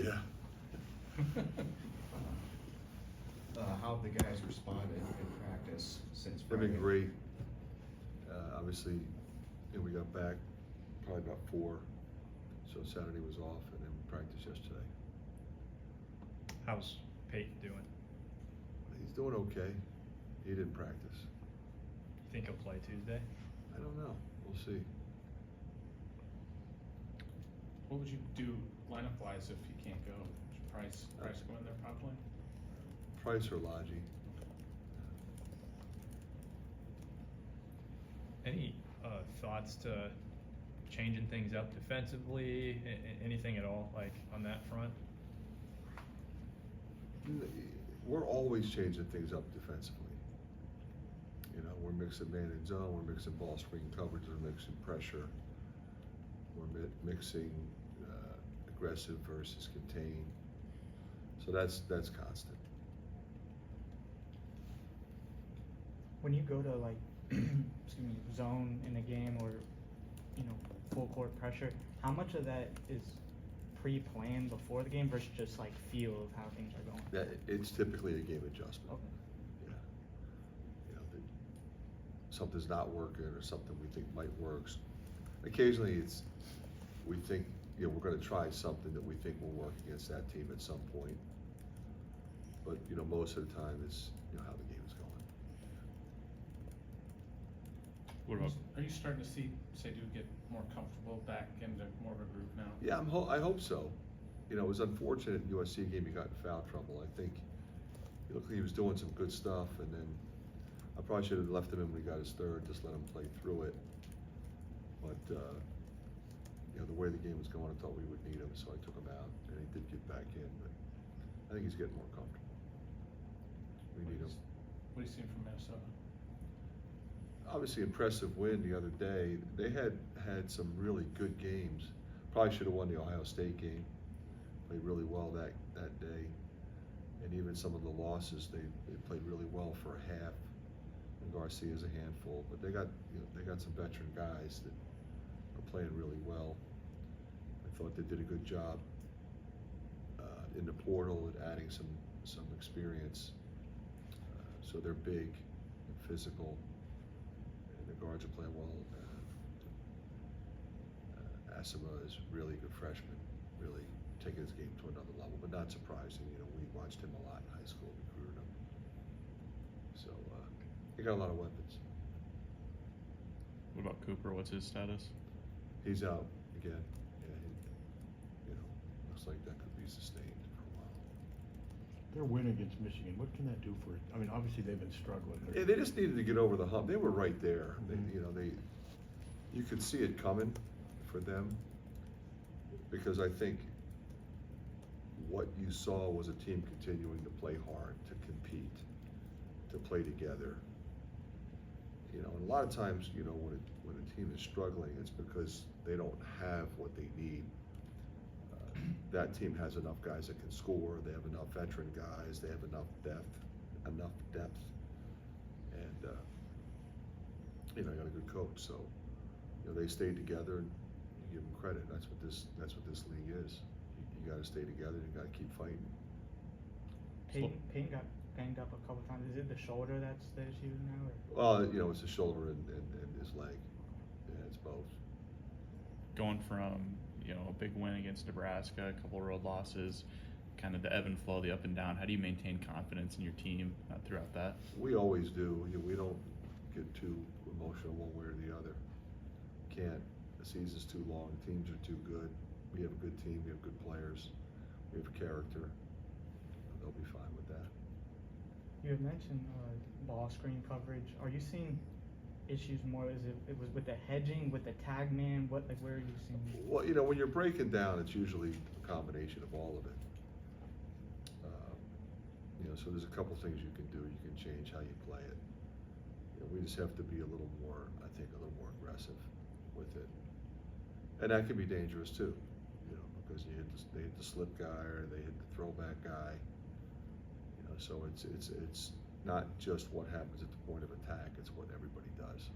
Yeah. How have the guys responded in practice since They've Friday? been great. Obviously, we got back probably about 4, so Saturday was off, and then practice yesterday. How's Peyton doing? He's doing okay. He didn't practice. You think he'll play Tuesday? I don't know. We'll see. What would you do lineup wise if you can't go? Should Price go in there probably? Price or Logi? Any thoughts to changing things up defensively? Anything at all, like on that front? We're always changing things up defensively. We're mixing man and zone, we're mixing ball screen coverage, we're mixing pressure, we're mixing aggressive versus contain. So that's constant. When you go to like, excuse me, zone in a game or, full court pressure, how much of that is pre-planned before the game versus just like feel of how things are going? It's typically a game adjustment. Okay. Yeah. Something's not working or something we think might work. Occasionally we think, we're going to try something that we think will work against that team at some point. But, most of the time it's, how the game is going. What about? Are you starting to see Sadhu get more comfortable back into more of a groove now? Yeah, I hope so. It was unfortunate in the USC game he got in foul trouble. I think he looked like he was doing some good stuff, and then I probably should have left him in when he got his third, just let him play through it. But the way the game was going, I thought we would need him, so I took him out, and he did get back in. But I think he's getting more comfortable. We need him. What are you seeing from Minnesota? Obviously, impressive win the other day. They had some really good games. Probably should have won the Ohio State game. Played really well that day, and even some of the losses they played really well for a half. And Garcia's a handful, but they got some veteran guys that are playing really well. I thought they did a good job in the portal at adding some experience. So they're big and physical, and the guards are playing well. Asima is a really good freshman, really taking his game to another level, but not surprising. We watched him a lot in high school, recruited him. So he got a lot of weapons. What about Cooper? What's his status? He's out again. Yeah, looks like that could be sustained for a while. Their win against Michigan, what can that do for it? I mean, obviously they've been struggling. Yeah, they just needed to get over the hump. They were right there. Mhm. You could see it coming for them, because I think what you saw was a team continuing to play hard, to compete, to play together. And a lot of times, when a team is struggling, it's because they don't have what they need. That team has enough guys that can score. They have enough veteran guys. They have enough depth, and got a good coach. So, they stayed together, and you give them credit. That's what this league is. You got to stay together. You got to keep fighting. Peyton got banged up a couple times. Is it the shoulder that's the issue now? Well, it's the shoulder and his leg. Yeah, it's both. Going from a big win against Nebraska, a couple of road losses, kind of the ebb and flow, the up and down. How do you maintain confidence in your team throughout that? We always do. We don't get too emotional one way or the other. Can't. The season's too long. Teams are too good. We have a good team. We have good players. We have character. They'll be fine with that. You had mentioned ball screen coverage. Are you seeing issues more? It was with the hedging, with the tag man? Where are you seeing? Well, when you're breaking down, it's usually a combination of all of it. So there's a couple things you can do. You can change how you play it. We just have to be a little more aggressive with it, and that can be dangerous too. Because they hit the slip guy or they hit the throwback guy. So it's not just what happens at the point of attack; it's what everybody does.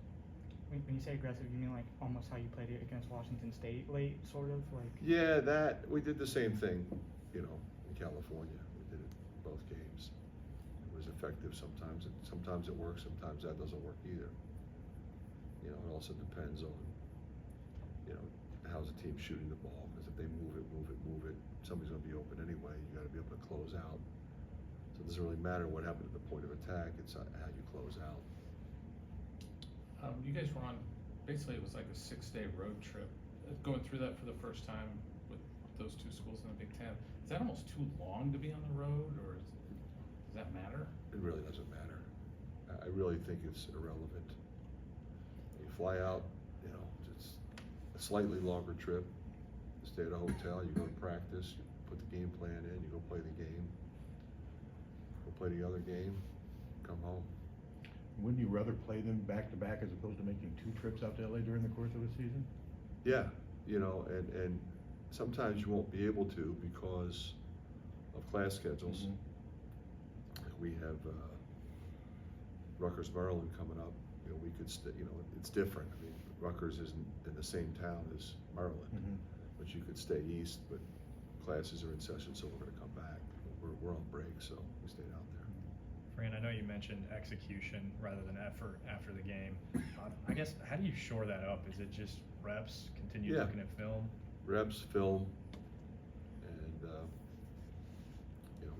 When you say aggressive, you mean like almost how you played it against Washington State late, sort of like? Yeah, that we did the same thing. you know, in California. We did it both games. It was effective sometimes. Sometimes it works, sometimes that doesn't work either. You know, it also depends on, you know, how's the team shooting the ball, because if they move it, somebody's gonna be open anyway. You gotta be able to close out. So it doesn't really matter what happened at the point of attack, it's how you close out. You guys were on, basically it was like a 6-day road trip. Going through that for the first time with those two schools in the Big Ten, is that almost too long to be on the road, or does that matter? It really doesn't matter. I really think it's irrelevant. You fly out, you know, it's a slightly longer trip. You stay at a hotel, you go to practice, you put the game plan in, you go play the game. Go play the other game, come home. Wouldn't you rather play them back to back as opposed to making 2 trips out to LA during the course of a season? Yeah, you know, and sometimes you won't be able to because of class schedules. We have Rutgers, Maryland coming up. You know, we could you know, it's different. I mean, Rutgers isn't in the same town as Maryland, but you could stay east, but classes are in session, so we're gonna come back. We're on break, so we stayed out there. Fran, I know you mentioned execution rather than effort after the game. I guess, how do you shore that up? Is it just reps, continue Yeah. looking at film? Reps, film, and you know,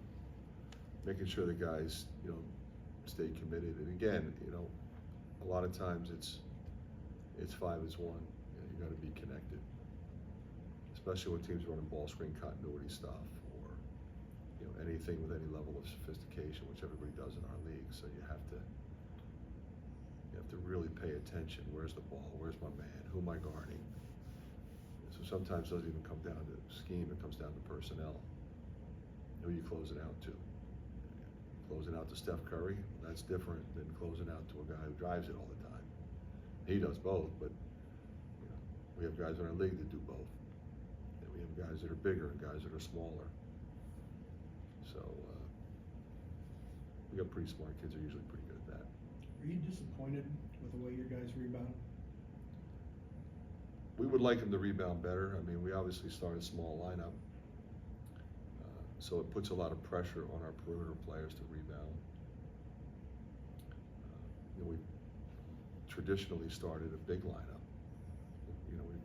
making sure the guys, you know, stay committed. And again, you know, a lot of times it's 5 as 1. You know, you got to be connected, especially when teams running ball screen continuity stuff, or you know, anything with any level of sophistication, which everybody does in our league. So you have to really pay attention. Where's the ball? Where's my man? Who am I guarding? So sometimes it doesn't even come down to scheme, it comes down to personnel. Who you closing out to? Closing out to Steph Curry, that's different than closing out to a guy who drives it all the time. He does both, but you know, we have guys in our league that do both. And we have guys that are bigger and guys that are smaller. So we got pretty smart kids who are usually pretty good at that. Are you disappointed with the way your guys rebound? We would like him to rebound better. I mean, we obviously started a small lineup, so it puts a lot of pressure on our perimeter players to rebound. You know, we traditionally started a big lineup. You know, we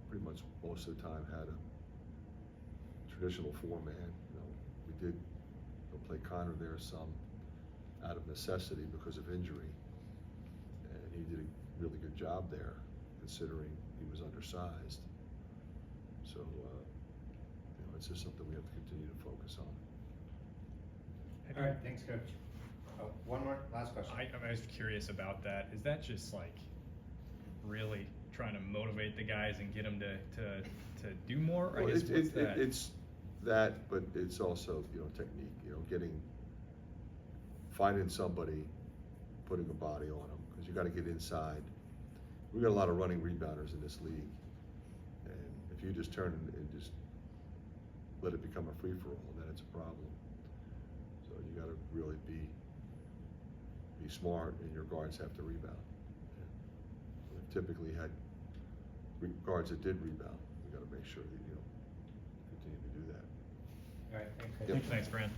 pretty much most of the time had a traditional 4-man. You know, we did play Connor there some out of necessity because of injury, and he did a really good job there, considering he was undersized. So, you know, it's just something we have to continue to focus on. All right, thanks, Coach. Oh, one more, last question. I was curious about that. Is that just like really trying to motivate the guys and get them to do more? Or I Well, guess what's that? It's that, but it's also, you know, technique. You know, finding somebody, putting a body on them, because you got to get inside. We got a lot of running rebounders in this league, and if you just turn and just let it become a free-for-all, then it's a problem. So you got to really be smart, and your guards have to rebound. And we've typically had guards that did rebound. We got to make sure that, you know, continue to do that. All right, thanks, Coach. Yep. Thanks, Fran.